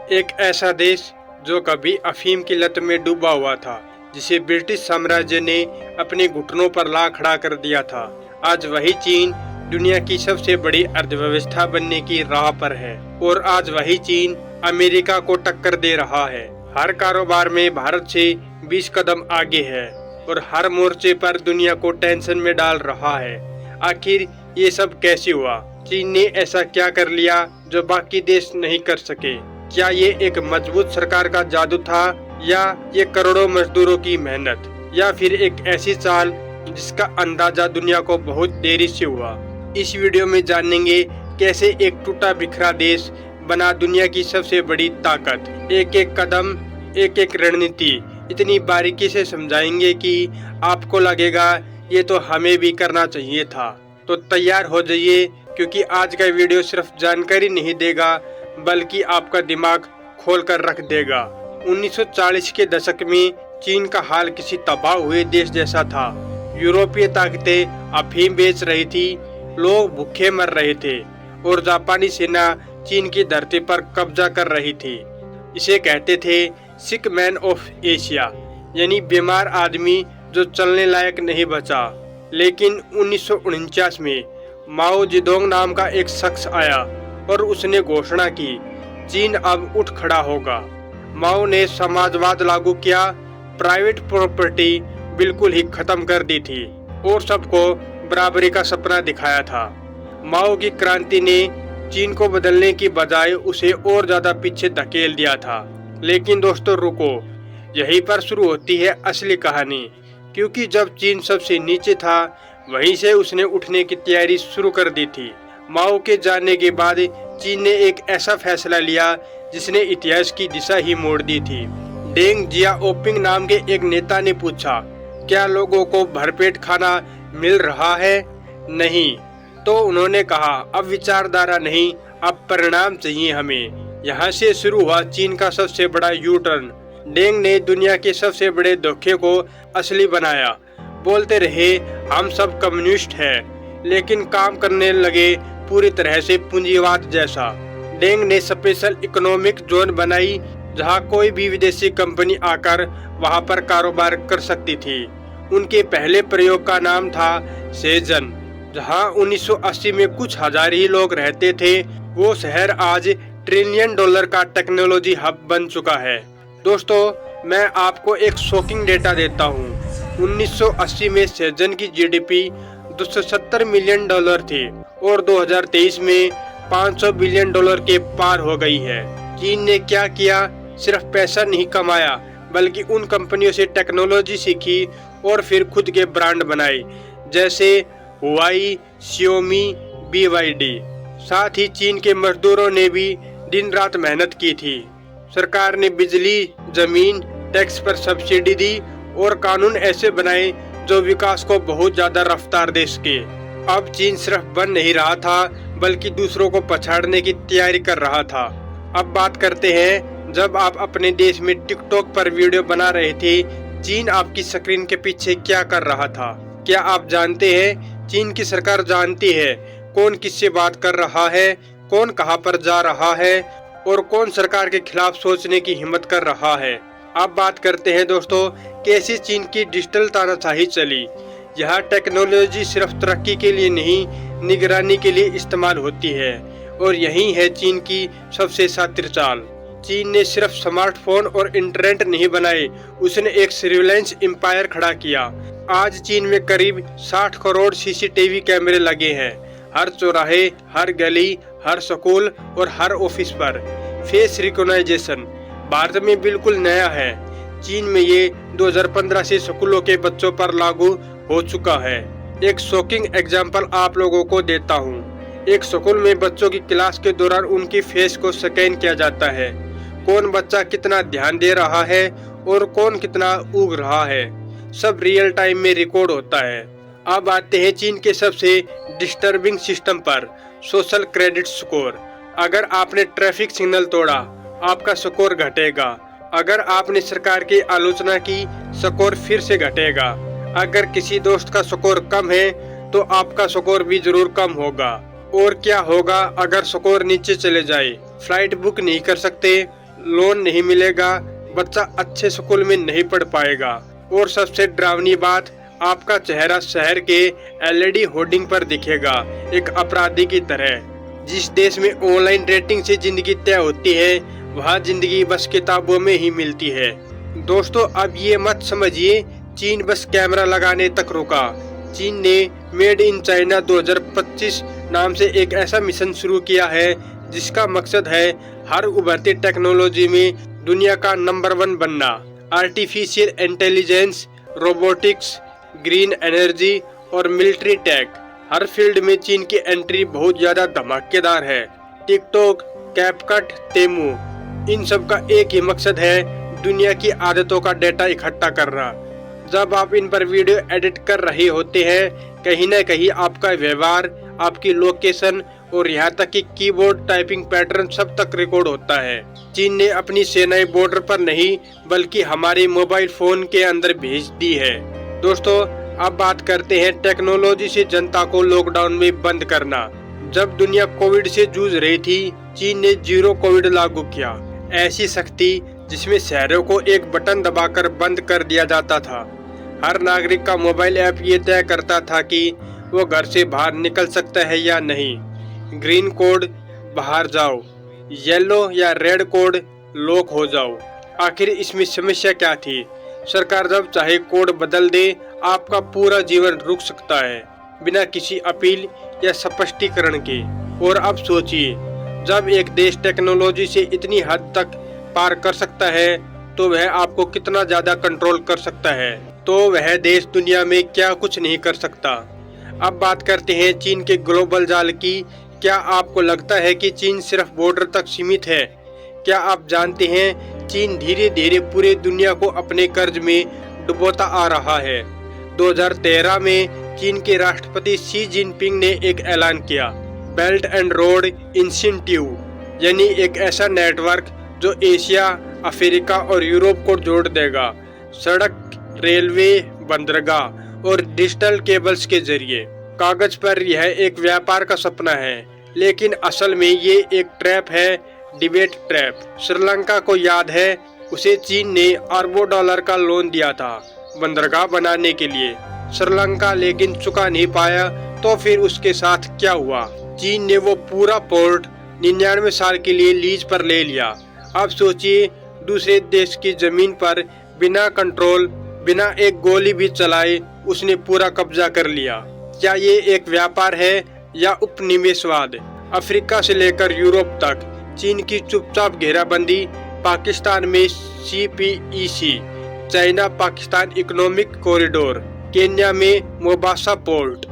एक ऐसा देश जो कभी अफीम की लत में डूबा हुआ था, जिसे ब्रिटिश साम्राज्य ने अपने घुटनों पर ला खड़ा कर दिया था। आज वही चीन दुनिया की सबसे बड़ी अर्थव्यवस्था बनने की राह पर है और आज वही चीन अमेरिका को टक्कर दे रहा है। हर कारोबार में भारत से 20 कदम आगे है और हर मोर्चे पर दुनिया को टेंशन में डाल रहा है। आखिर ये सब कैसे हुआ? चीन ने ऐसा क्या कर लिया जो बाकी देश नहीं कर सके? क्या ये एक मजबूत सरकार का जादू था, या ये करोड़ों मजदूरों की मेहनत, या फिर एक ऐसी चाल जिसका अंदाजा दुनिया को बहुत देरी से हुआ? इस वीडियो में जानेंगे कैसे एक टूटा बिखरा देश बना दुनिया की सबसे बड़ी ताकत। एक एक कदम, एक एक रणनीति इतनी बारीकी से समझाएंगे कि आपको लगेगा ये तो हमें भी करना चाहिए था। तो तैयार हो जाइए, क्योंकि आज का वीडियो सिर्फ जानकारी नहीं देगा बल्कि आपका दिमाग खोल कर रख देगा। 1940 के दशक में चीन का हाल किसी तबाह हुए देश जैसा था। यूरोपीय ताकतें अफीम बेच रही थी, लोग भूखे मर रहे थे और जापानी सेना चीन की धरती पर कब्जा कर रही थी। इसे कहते थे सिक मैन ऑफ एशिया, यानी बीमार आदमी जो चलने लायक नहीं बचा। लेकिन 1949 में माओ जेडोंग नाम का एक शख्स आया और उसने घोषणा की, चीन अब उठ खड़ा होगा। माओ ने समाजवाद लागू किया, प्राइवेट प्रॉपर्टी बिल्कुल ही खत्म कर दी थी और सबको बराबरी का सपना दिखाया था। माओ की क्रांति ने चीन को बदलने की बजाय उसे और ज्यादा पीछे धकेल दिया था। लेकिन दोस्तों रुको, यहीं पर शुरू होती है असली कहानी, क्योंकि जब चीन सबसे नीचे था वहीं से उसने उठने की तैयारी शुरू कर दी थी। माओ के जाने के बाद चीन ने एक ऐसा फैसला लिया जिसने इतिहास की दिशा ही मोड़ दी थी। डेंग जियाओपिंग नाम के एक नेता ने पूछा, क्या लोगों को भरपेट खाना मिल रहा है? नहीं। तो उन्होंने कहा, अब विचारधारा नहीं, अब परिणाम चाहिए हमें। यहाँ से शुरू हुआ चीन का सबसे बड़ा यू टर्न। डेंग ने दुनिया के सबसे बड़े धोखे को असली बनाया। बोलते रहे हम सब कम्युनिस्ट हैं, लेकिन काम करने लगे पूरी तरह से पूंजीवाद जैसा। डेंग ने स्पेशल इकोनॉमिक जोन बनाई, जहां कोई भी विदेशी कंपनी आकर वहां पर कारोबार कर सकती थी। उनके पहले प्रयोग का नाम था शेजन, जहां 1980 में कुछ हजार ही लोग रहते थे। वो शहर आज $1 ट्रिलियन का टेक्नोलॉजी हब बन चुका है। दोस्तों मैं आपको एक शॉकिंग डेटा देता हूँ। 1980 में शेजन की जीडीपी $270 मिलियन थी और 2023 में $500 बिलियन के पार हो गई है। चीन ने क्या किया? सिर्फ पैसा नहीं कमाया, बल्कि उन कंपनियों से टेक्नोलॉजी सीखी और फिर खुद के ब्रांड बनाए, जैसे हुआई, शियोमी, BYD। साथ ही चीन के मजदूरों ने भी दिन रात मेहनत की थी। सरकार ने बिजली, जमीन, टैक्स पर सब्सिडी दी और कानून ऐसे बनाए जो विकास को बहुत ज्यादा रफ्तार दे सके। अब चीन सिर्फ बन नहीं रहा था, बल्कि दूसरों को पछाड़ने की तैयारी कर रहा था। अब बात करते हैं, जब आप अपने देश में टिकटॉक पर वीडियो बना रहे थे, चीन आपकी स्क्रीन के पीछे क्या कर रहा था? क्या आप जानते हैं चीन की सरकार जानती है कौन किससे बात कर रहा है, कौन कहां पर जा रहा है और कौन सरकार के खिलाफ सोचने की हिम्मत कर रहा है। अब बात करते हैं दोस्तों, कैसे चीन की डिजिटल तानाशाही चली। यह टेक्नोलॉजी सिर्फ तरक्की के लिए नहीं, निगरानी के लिए इस्तेमाल होती है और यही है चीन की सबसे शातिर चाल। चीन ने सिर्फ स्मार्टफोन और इंटरनेट नहीं बनाए, उसने एक सर्विलांस एम्पायर खड़ा किया। आज चीन में करीब 60 करोड़ CCTV कैमरे लगे हैं, हर चौराहे, हर गली, हर स्कूल और हर ऑफिस पर। फेस रिकॉग्निशन भारत में बिल्कुल नया है। चीन में ये 2015 से स्कूलों के बच्चों पर लागू हो चुका है। एक शॉकिंग एग्जाम्पल आप लोगों को देता हूँ। एक स्कूल में बच्चों की क्लास के दौरान उनकी फेस को स्कैन किया जाता है। कौन बच्चा कितना ध्यान दे रहा है और कौन कितना ऊब रहा है, सब रियल टाइम में रिकॉर्ड होता है। अब आते हैं चीन के सबसे डिस्टर्बिंग सिस्टम पर, सोशल क्रेडिट स्कोर। अगर आपने ट्रैफिक सिग्नल तोड़ा, आपका स्कोर घटेगा। अगर आपने सरकार की आलोचना की, स्कोर फिर से घटेगा। अगर किसी दोस्त का स्कोर कम है तो आपका स्कोर भी जरूर कम होगा। और क्या होगा अगर स्कोर नीचे चले जाए? फ्लाइट बुक नहीं कर सकते, लोन नहीं मिलेगा, बच्चा अच्छे स्कूल में नहीं पढ़ पाएगा और सबसे डरावनी बात, आपका चेहरा शहर के एलईडी होर्डिंग पर दिखेगा एक अपराधी की तरह। जिस देश में ऑनलाइन रेटिंग से जिंदगी तय होती है, वहाँ जिंदगी बस किताबों में ही मिलती है। दोस्तों, अब ये मत समझिए चीन बस कैमरा लगाने तक रुका। चीन ने मेड इन चाइना 2025 नाम से एक ऐसा मिशन शुरू किया है जिसका मकसद है हर उभरती टेक्नोलॉजी में दुनिया का नंबर 1 बनना। Artificial intelligence, robotics, green energy और मिलिट्री टेक, हर फील्ड में चीन की एंट्री बहुत ज्यादा धमाकेदार है। टिकटॉक, कैपकट, तेमू, इन सब का एक ही मकसद है दुनिया की आदतों का डेटा इकट्ठा करना। जब आप इन पर वीडियो एडिट कर रहे होते हैं, कहीं न कहीं आपका व्यवहार, आपकी लोकेशन और यहाँ तक कि कीबोर्ड टाइपिंग पैटर्न सब तक रिकॉर्ड होता है। चीन ने अपनी सेनाएं बॉर्डर पर नहीं बल्कि हमारे मोबाइल फोन के अंदर भेज दी है। दोस्तों, अब बात करते हैं टेक्नोलॉजी से जनता को लॉकडाउन में बंद करना। जब दुनिया कोविड से जूझ रही थी, चीन ने जीरो कोविड लागू किया। ऐसी सख्ती जिसमें शहरों को एक बटन दबाकर बंद कर दिया जाता था। हर नागरिक का मोबाइल ऐप ये तय करता था कि वो घर से बाहर निकल सकता है या नहीं। ग्रीन कोड, बाहर जाओ, येलो या रेड कोड, लॉक हो जाओ। आखिर इसमें समस्या क्या थी? सरकार जब चाहे कोड बदल दे, आपका पूरा जीवन रुक सकता है बिना किसी अपील या स्पष्टीकरण के। और अब सोचिए, जब एक देश टेक्नोलॉजी से इतनी हद तक पार कर सकता है तो वह आपको कितना ज्यादा कंट्रोल कर सकता है। तो वह देश दुनिया में क्या कुछ नहीं कर सकता। अब बात करते हैं चीन के ग्लोबल जाल की। क्या आपको लगता है कि चीन सिर्फ बॉर्डर तक सीमित है? क्या आप जानते हैं चीन धीरे धीरे पूरे दुनिया को अपने कर्ज में डुबोता आ रहा है। 2013 में चीन के राष्ट्रपति शी जिनपिंग ने एक ऐलान किया, बेल्ट एंड रोड इनिशिएटिव, यानी एक ऐसा नेटवर्क जो एशिया, अफ्रीका और यूरोप को जोड़ देगा। सड़क, रेलवे, बंदरगाह और डिजिटल केबल्स के जरिए। कागज पर यह एक व्यापार का सपना है, लेकिन असल में ये एक ट्रैप है, डिबेट ट्रैप। श्रीलंका को याद है, उसे चीन ने अरबों डॉलर का लोन दिया था बंदरगाह बनाने के लिए। श्रीलंका लेकिन चुका नहीं पाया, तो फिर उसके साथ क्या हुआ? चीन ने वो पूरा पोर्ट 99 साल के लिए लीज पर ले लिया। अब सोचिए, दूसरे देश की जमीन पर बिना कंट्रोल, बिना एक गोली भी चलाए उसने पूरा कब्जा कर लिया। क्या ये एक व्यापार है या उपनिवेशवाद? अफ्रीका से लेकर यूरोप तक चीन की चुपचाप घेराबंदी। पाकिस्तान में CPEC, China Pakistan economic corridor, Kenya में मोबासा पोर्ट,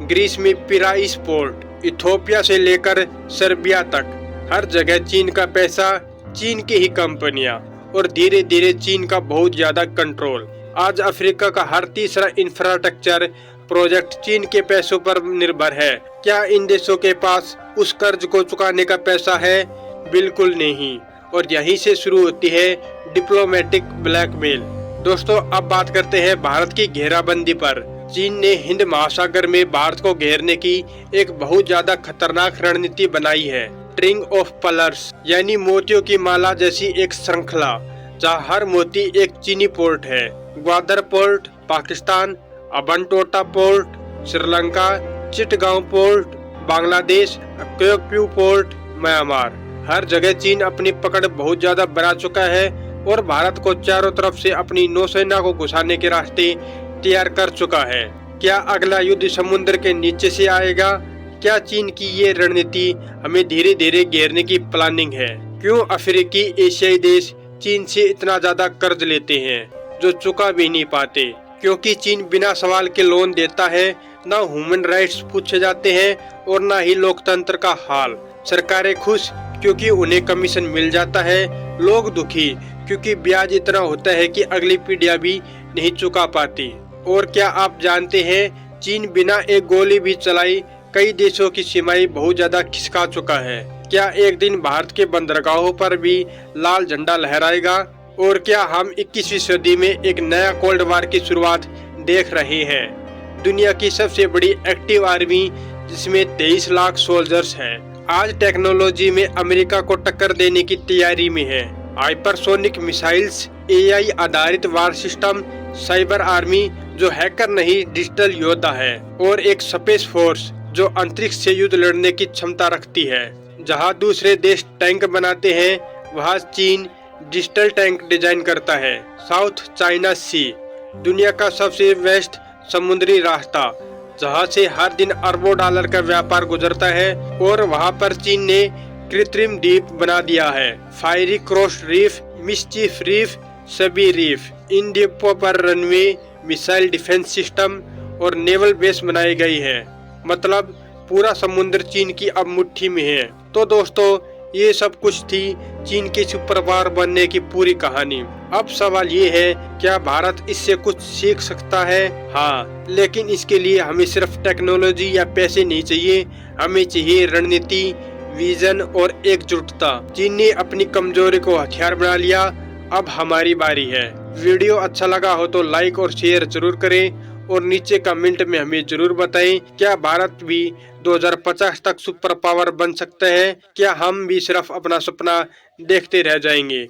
ग्रीस में पिराइस पोर्ट, इथियोपिया से लेकर सर्बिया तक हर जगह चीन का पैसा, चीन की ही कंपनियां और धीरे धीरे चीन का बहुत ज्यादा कंट्रोल। आज अफ्रीका का हर तीसरा इंफ्रास्ट्रक्चर प्रोजेक्ट चीन के पैसों पर निर्भर है। क्या इन देशों के पास उस कर्ज को चुकाने का पैसा है? बिल्कुल नहीं। और यहीं से शुरू होती है डिप्लोमेटिक ब्लैकमेल। दोस्तों, अब बात करते हैं भारत की घेराबंदी पर। चीन ने हिंद महासागर में भारत को घेरने की एक बहुत ज्यादा खतरनाक रणनीति बनाई है। स्ट्रिंग ऑफ पर्ल्स, यानी मोतियों की माला जैसी एक श्रृंखला, जहाँ हर मोती एक चीनी पोर्ट है। Gwadar port Pakistan, Hambantota port Sri Lanka, Chittagong port Bangladesh, Kyaukphyu port Myanmar. हर जगह चीन अपनी पकड़ बहुत ज्यादा बढ़ा चुका है और भारत को चारों तरफ से अपनी नौसेना को घुसाने के रास्ते तैयार कर चुका है। क्या अगला युद्ध समुद्र के नीचे से आएगा? क्या चीन की ये रणनीति हमें धीरे धीरे घेरने की प्लानिंग है? क्यों अफ्रीकी एशियाई देश चीन से इतना ज्यादा कर्ज लेते हैं जो चुका भी नहीं पाते? क्योंकि चीन बिना सवाल के लोन देता है, ना ह्यूमन राइट्स पूछे जाते हैं और ना ही लोकतंत्र का हाल। सरकारें खुश क्योंकि उन्हें कमीशन मिल जाता है, लोग दुखी क्योंकि ब्याज इतना होता है कि अगली पीढ़ियां भी नहीं चुका पाती। और क्या आप जानते हैं, चीन बिना एक गोली भी चलाई कई देशों की सीमाएं बहुत ज्यादा खिसका चुका है। क्या एक दिन भारत के बंदरगाहों पर भी लाल झंडा लहराएगा? और क्या हम 21वीं सदी में एक नया कोल्ड वार की शुरुआत देख रहे हैं? दुनिया की सबसे बड़ी एक्टिव आर्मी जिसमें 23 लाख सोल्जर्स हैं, आज टेक्नोलॉजी में अमेरिका को टक्कर देने की तैयारी में है। हाइपरसोनिक मिसाइल्स, एआई आधारित वार सिस्टम, साइबर आर्मी जो हैकर नहीं डिजिटल योद्धा है, और एक स्पेस फोर्स जो अंतरिक्ष से युद्ध लड़ने की क्षमता रखती है। जहां दूसरे देश टैंक बनाते हैं, वहां चीन डिजिटल टैंक डिजाइन करता है। साउथ चाइना सी दुनिया का सबसे वेस्ट समुद्री रास्ता, जहां से हर दिन अरबों डॉलर का व्यापार गुजरता है, और वहां पर चीन ने कृत्रिम द्वीप बना दिया है। Fiery cross reef, mischief reef, सभी रीफ। इन द्वीपों पर रनवे, मिसाइल डिफेंस सिस्टम और नेवल बेस बनाई गई है। मतलब पूरा समुद्र चीन की अब मुट्ठी में है। तो दोस्तों, ये सब कुछ थी चीन के सुपर पावर बनने की पूरी कहानी। अब सवाल ये है, क्या भारत इससे कुछ सीख सकता है? हाँ, लेकिन इसके लिए हमें सिर्फ टेक्नोलॉजी या पैसे नहीं चाहिए, हमें चाहिए रणनीति, विजन और एकजुटता। चीन ने अपनी कमजोरी को हथियार बना लिया, अब हमारी बारी है। वीडियो अच्छा लगा हो तो लाइक और शेयर जरूर करें, और नीचे कमेंट में हमें जरूर बताएं, क्या भारत भी 2050 तक सुपर पावर बन सकता है? क्या हम भी सिर्फ अपना सपना देखते रह जाएंगे?